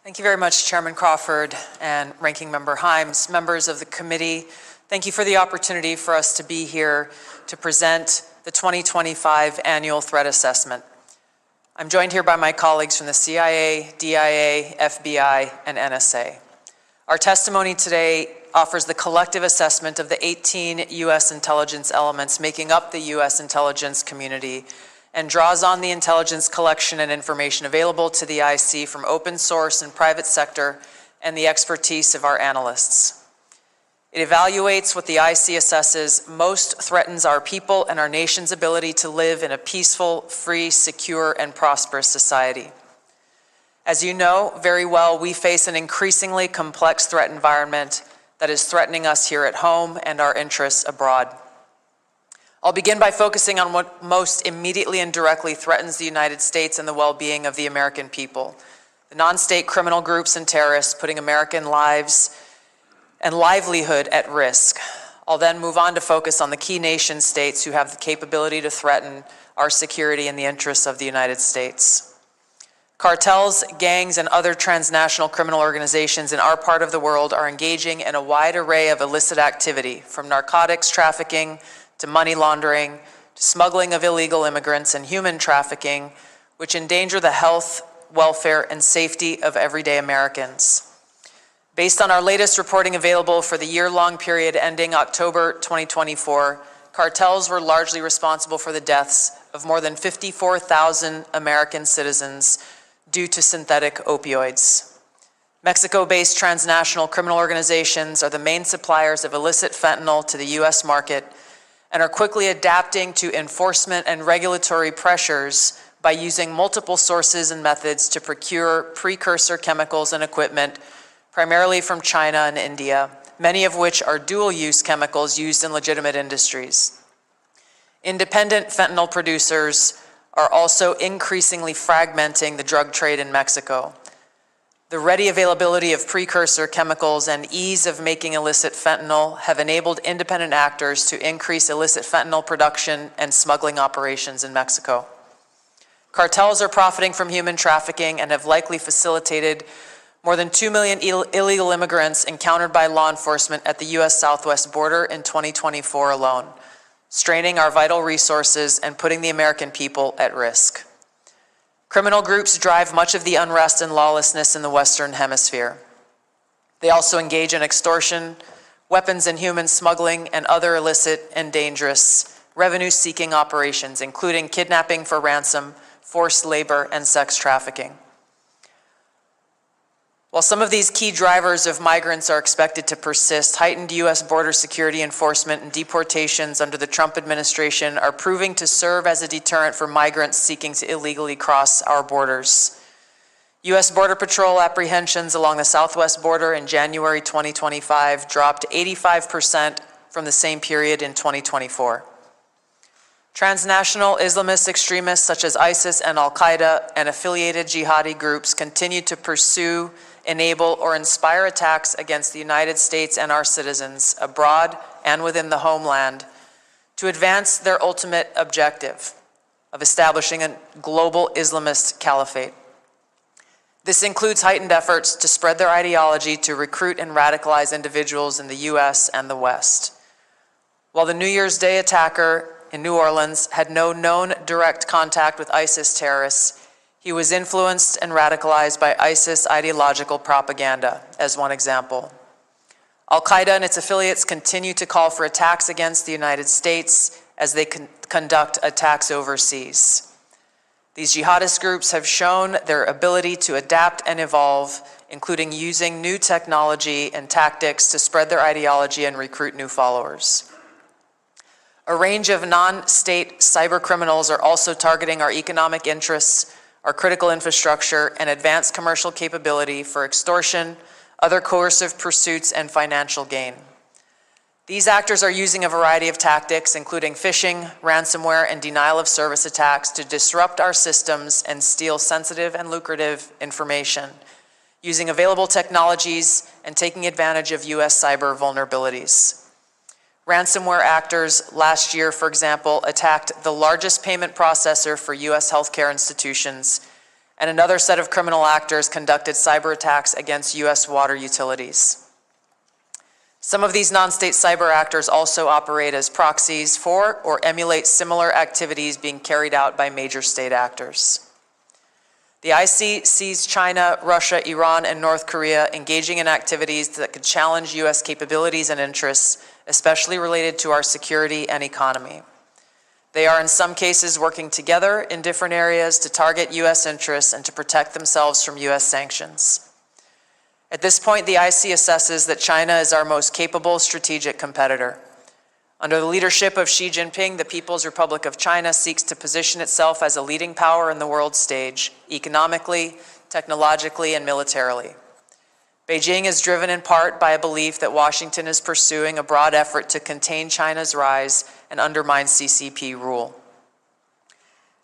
Thank you very much, Chairman Crawford and Ranking Member Hymes. Members of the committee, thank you for the opportunity for us to be here to present the 2025 Annual Threat Assessment. I'm joined here by my colleagues from the CIA, DIA, FBI, and NSA. Our testimony today offers the collective assessment of the 18 U.S. intelligence elements making up the U.S. intelligence community and draws on the intelligence collection and information available to the IC from open source and private sector and the expertise of our analysts. It evaluates what the IC assesses most threatens our people and our nation's ability to live in a peaceful, free, secure, and prosperous society. As you know very well, we face an increasingly complex threat environment that is threatening us here at home and our interests abroad. I'll begin by focusing on what most immediately and directly threatens the United States and the well-being of the American people: the non-state criminal groups and terrorists putting American lives and livelihood at risk. I'll then move on to focus on the key nation states who have the capability to threaten our security and the interests of the United States. Cartels, gangs, and other transnational criminal organizations in our part of the world are engaging in a wide array of illicit activity, from narcotics trafficking to money laundering, to smuggling of illegal immigrants and human trafficking, which endanger the health, welfare, and safety of everyday Americans. Based on our latest reporting available for the year-long period ending October 2024, cartels were largely responsible for the deaths of more than 54,000 American citizens due to synthetic opioids. Mexico-based transnational criminal organizations are the main suppliers of illicit fentanyl to the U.S. market and are quickly adapting to enforcement and regulatory pressures by using multiple sources and methods to procure precursor chemicals and equipment, primarily from China and India, many of which are dual-use chemicals used in legitimate industries. Independent fentanyl producers are also increasingly fragmenting the drug trade in Mexico. The ready availability of precursor chemicals and ease of making illicit fentanyl have enabled independent actors to increase illicit fentanyl production and smuggling operations in Mexico. Cartels are profiting from human trafficking and have likely facilitated more than 2 million illegal immigrants encountered by law enforcement at the U.S. southwest border in 2024 alone, straining our vital resources and putting the American people at risk. Criminal groups drive much of the unrest and lawlessness in the Western Hemisphere. They also engage in extortion, weapons and human smuggling, and other illicit and dangerous revenue-seeking operations, including kidnapping for ransom, forced labor, and sex trafficking. While some of these key drivers of migrants are expected to persist, heightened U.S. border security enforcement and deportations under the Trump administration are proving to serve as a deterrent for migrants seeking to illegally cross our borders. U.S. Border Patrol apprehensions along the southwest border in January 2025 dropped 85% from the same period in 2024. Transnational Islamist extremists such as ISIS and Al-Qaeda and affiliated jihadi groups continue to pursue, enable, or inspire attacks against the United States and our citizens abroad and within the homeland to advance their ultimate objective of establishing a global Islamist caliphate. This includes heightened efforts to spread their ideology to recruit and radicalize individuals in the U.S. and the West. While the New Year's Day attacker in New Orleans had no known direct contact with ISIS terrorists, he was influenced and radicalized by ISIS ideological propaganda, as one example. Al-Qaeda and its affiliates continue to call for attacks against the United States as they conduct attacks overseas. These jihadist groups have shown their ability to adapt and evolve, including using new technology and tactics to spread their ideology and recruit new followers. A range of non-state cyber criminals are also targeting our economic interests, our critical infrastructure, and advanced commercial capability for extortion, other coercive pursuits, and financial gain. These actors are using a variety of tactics, including phishing, ransomware, and denial of service attacks to disrupt our systems and steal sensitive and lucrative information, using available technologies and taking advantage of U.S. cyber vulnerabilities. Ransomware actors last year, for example, attacked the largest payment processor for U.S. healthcare institutions and another set of criminal actors conducted cyber attacks against U.S. water utilities. Some of these non-state cyber actors also operate as proxies for or emulate similar activities being carried out by major state actors. The IC sees China, Russia, Iran, and North Korea engaging in activities that could challenge U.S. capabilities and interests, especially related to our security and economy. They are in some cases working together in different areas to target U.S. interests and to protect themselves from U.S. sanctions. At this point, the IC assesses that China is our most capable strategic competitor. Under the leadership of Xi Jinping, the People's Republic of China seeks to position itself as a leading power in the world stage, economically, technologically, and militarily. Beijing is driven in part by a belief that Washington is pursuing a broad effort to contain China's rise and undermine CCP rule.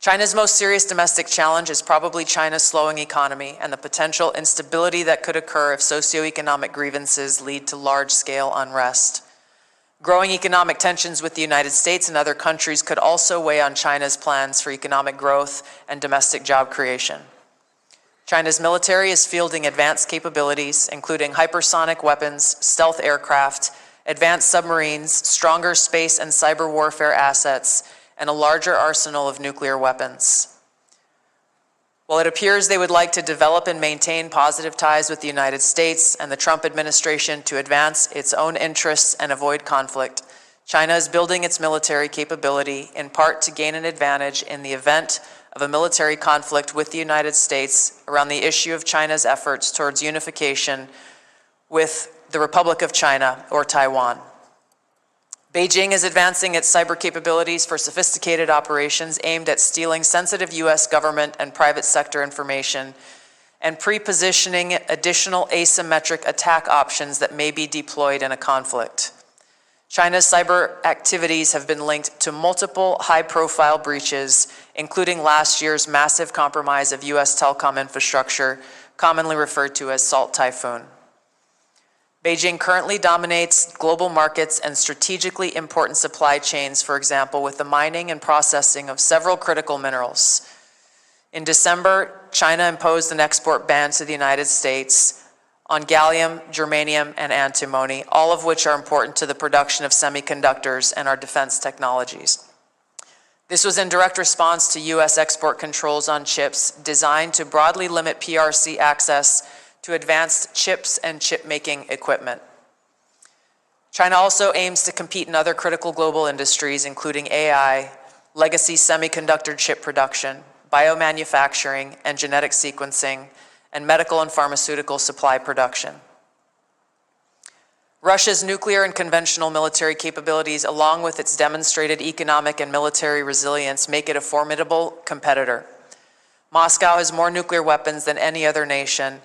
China's most serious domestic challenge is probably China's slowing economy and the potential instability that could occur if socioeconomic grievances lead to large-scale unrest. Growing economic tensions with the United States and other countries could also weigh on China's plans for economic growth and domestic job creation. China's military is fielding advanced capabilities, including hypersonic weapons, stealth aircraft, advanced submarines, stronger space and cyber warfare assets, and a larger arsenal of nuclear weapons. While it appears they would like to develop and maintain positive ties with the United States and the Trump administration to advance its own interests and avoid conflict, China is building its military capability in part to gain an advantage in the event of a military conflict with the United States around the issue of China's efforts towards unification with the Republic of China or Taiwan. Beijing is advancing its cyber capabilities for sophisticated operations aimed at stealing sensitive U.S. government and private sector information and pre-positioning additional asymmetric attack options that may be deployed in a conflict. China's cyber activities have been linked to multiple high-profile breaches, including last year's massive compromise of U.S. telecom infrastructure, commonly referred to as Salt Typhoon. Beijing currently dominates global markets and strategically important supply chains, for example, with the mining and processing of several critical minerals. In December, China imposed an export ban to the United States on gallium, germanium, and antimony, all of which are important to the production of semiconductors and our defense technologies. This was in direct response to U.S. export controls on chips designed to broadly limit PRC access to advanced chips and chip-making equipment. China also aims to compete in other critical global industries, including AI, legacy semiconductor chip production, biomanufacturing and genetic sequencing, and medical and pharmaceutical supply production. Russia's nuclear and conventional military capabilities, along with its demonstrated economic and military resilience, make it a formidable competitor. Moscow has more nuclear weapons than any other nation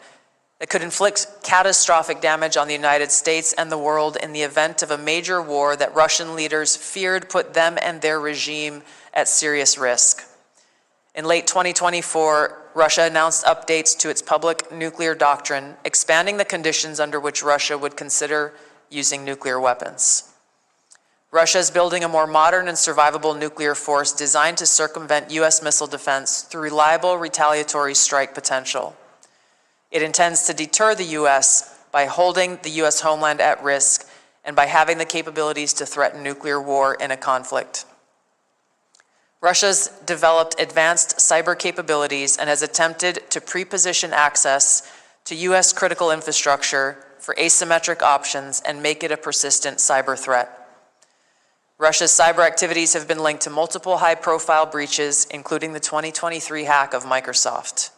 that could inflict catastrophic damage on the United States and the world in the event of a major war that Russian leaders feared put them and their regime at serious risk. In late 2024, Russia announced updates to its public nuclear doctrine, expanding the conditions under which Russia would consider using nuclear weapons. Russia is building a more modern and survivable nuclear force designed to circumvent U.S. missile defense through reliable retaliatory strike potential. It intends to deter the U.S. by holding the U.S. homeland at risk and by having the capabilities to threaten nuclear war in a conflict. Russia's developed advanced cyber capabilities and has attempted to pre-position access to U.S. critical infrastructure for asymmetric options and make it a persistent cyber threat. Russia's cyber activities have been linked to multiple high-profile breaches, including the 2023 hack of Microsoft.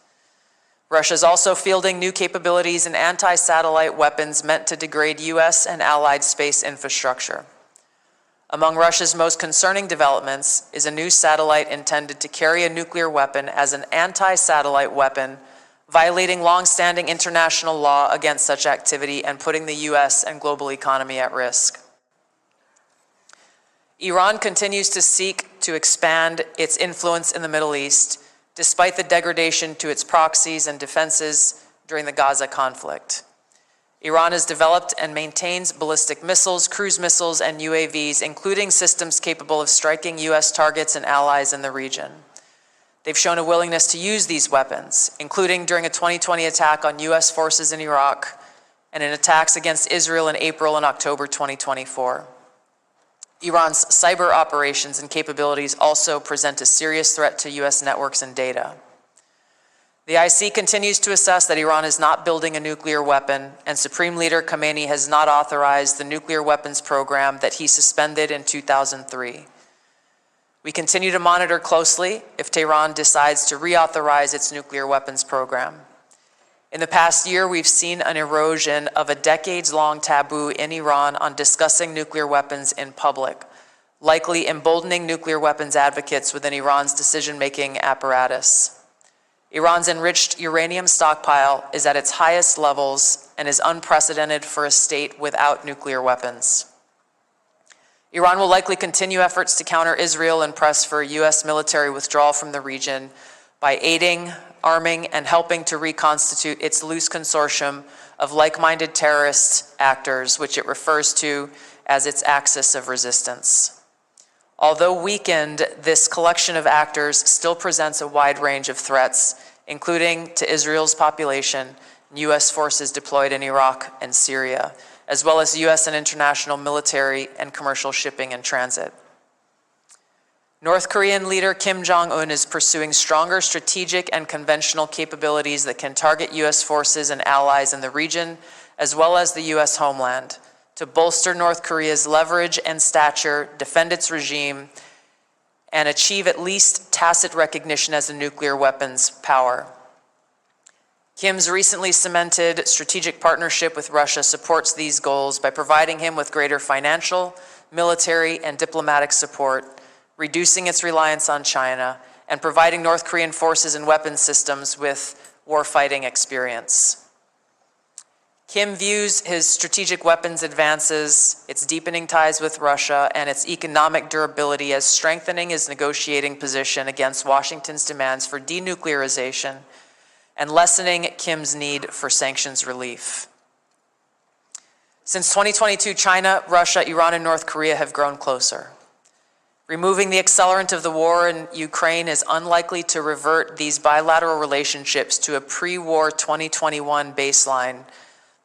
Russia is also fielding new capabilities in anti-satellite weapons meant to degrade U.S. and allied space infrastructure. Among Russia's most concerning developments is a new satellite intended to carry a nuclear weapon as an anti-satellite weapon, violating long-standing international law against such activity and putting the U.S. and global economy at risk. Iran continues to seek to expand its influence in the Middle East, despite the degradation to its proxies and defenses during the Gaza conflict. Iran has developed and maintains ballistic missiles, cruise missiles, and UAVs, including systems capable of striking U.S. targets and allies in the region. They've shown a willingness to use these weapons, including during a 2020 attack on U.S. forces in Iraq and in attacks against Israel in April and October 2024. Iran's cyber operations and capabilities also present a serious threat to U.S. networks and data. The IC continues to assess that Iran is not building a nuclear weapon, and Supreme Leader Khamenei has not authorized the nuclear weapons program that he suspended in 2003. We continue to monitor closely if Tehran decides to reauthorize its nuclear weapons program. In the past year, we've seen an erosion of a decades-long taboo in Iran on discussing nuclear weapons in public, likely emboldening nuclear weapons advocates within Iran's decision-making apparatus. Iran's enriched uranium stockpile is at its highest levels and is unprecedented for a state without nuclear weapons. Iran will likely continue efforts to counter Israel and press for a U.S. military withdrawal from the region by aiding, arming, and helping to reconstitute its loose consortium of like-minded terrorist actors, which it refers to as its axis of resistance. Although weakened, this collection of actors still presents a wide range of threats, including to Israel's population and U.S. forces deployed in Iraq and Syria, as well as U.S. and international military and commercial shipping and transit. North Korean leader Kim Jong-un is pursuing stronger strategic and conventional capabilities that can target U.S. forces and allies in the region, as well as the U.S. homeland, to bolster North Korea's leverage and stature, defend its regime, and achieve at least tacit recognition as a nuclear weapons power. Kim's recently cemented strategic partnership with Russia supports these goals by providing him with greater financial, military, and diplomatic support, reducing its reliance on China, and providing North Korean forces and weapons systems with warfighting experience. Kim views his strategic weapons advances, its deepening ties with Russia, and its economic durability as strengthening his negotiating position against Washington's demands for denuclearization and lessening Kim's need for sanctions relief. Since 2022, China, Russia, Iran, and North Korea have grown closer. Removing the accelerant of the war in Ukraine is unlikely to revert these bilateral relationships to a pre-war 2021 baseline,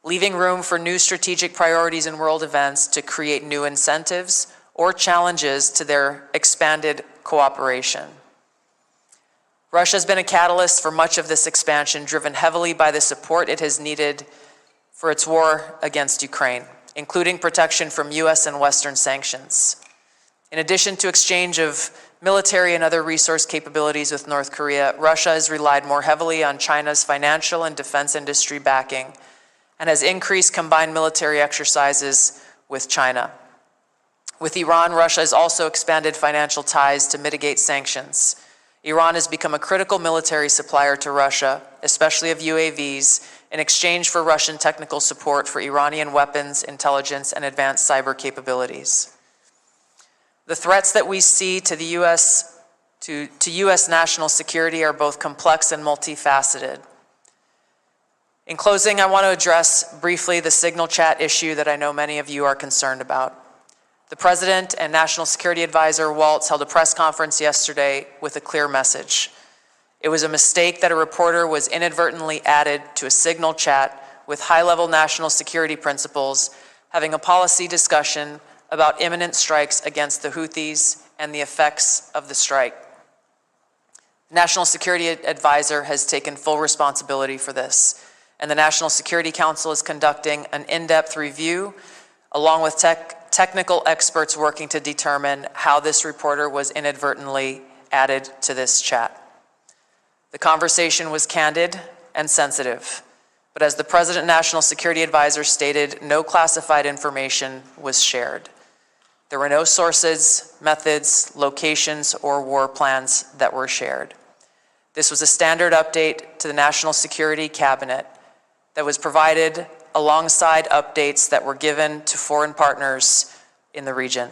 leaving room for new strategic priorities and world events to create new incentives or challenges to their expanded cooperation. Russia has been a catalyst for much of this expansion, driven heavily by the support it has needed for its war against Ukraine, including protection from U.S. and Western sanctions. In addition to exchange of military and other resource capabilities with North Korea, Russia has relied more heavily on China's financial and defense industry backing and has increased combined military exercises with China. With Iran, Russia has also expanded financial ties to mitigate sanctions. Iran has become a critical military supplier to Russia, especially of UAVs, in exchange for Russian technical support for Iranian weapons, intelligence, and advanced cyber capabilities. The threats that we see to the U.S. to U.S. national security are both complex and multifaceted. In closing, I want to address briefly the Signal Chat issue that I know many of you are concerned about. The President and National Security Advisor Waltz held a press conference yesterday with a clear message. It was a mistake that a reporter was inadvertently added to a Signal Chat with high-level national security principals, having a policy discussion about imminent strikes against the Houthis and the effects of the strike. The National Security Advisor has taken full responsibility for this, and the National Security Council is conducting an in-depth review along with technical experts working to determine how this reporter was inadvertently added to this chat. The conversation was candid and sensitive, but as the President and National Security Advisor stated, no classified information was shared. There were no sources, methods, locations, or war plans that were shared. This was a standard update to the National Security Cabinet that was provided alongside updates that were given to foreign partners in the region.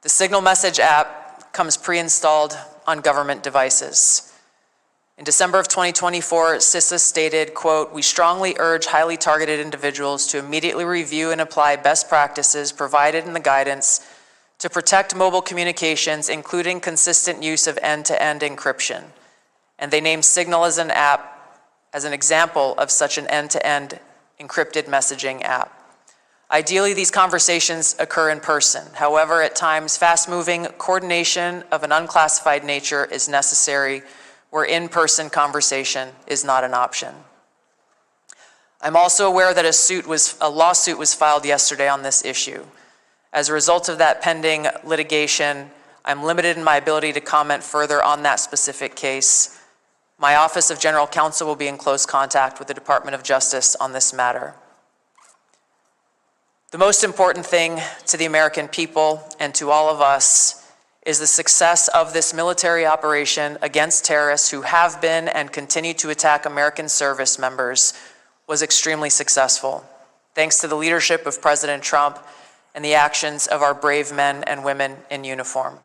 The Signal Message app comes pre-installed on government devices. In December of 2024, CISA stated, quote, "We strongly urge highly targeted individuals to immediately review and apply best practices provided in the guidance to protect mobile communications, including consistent use of end-to-end encryption. And they named Signal as an app as an example of such an end-to-end encrypted messaging app. Ideally, these conversations occur in person. However, at times, fast-moving coordination of an unclassified nature is necessary where in-person conversation is not an option. I'm also aware that a lawsuit was filed yesterday on this issue. As a result of that pending litigation, I'm limited in my ability to comment further on that specific case. My Office of General Counsel will be in close contact with the Department of Justice on this matter. The most important thing to the American people and to all of us is the success of this military operation against terrorists who have been and continue to attack American service members was extremely successful, thanks to the leadership of President Trump and the actions of our brave men and women in uniform.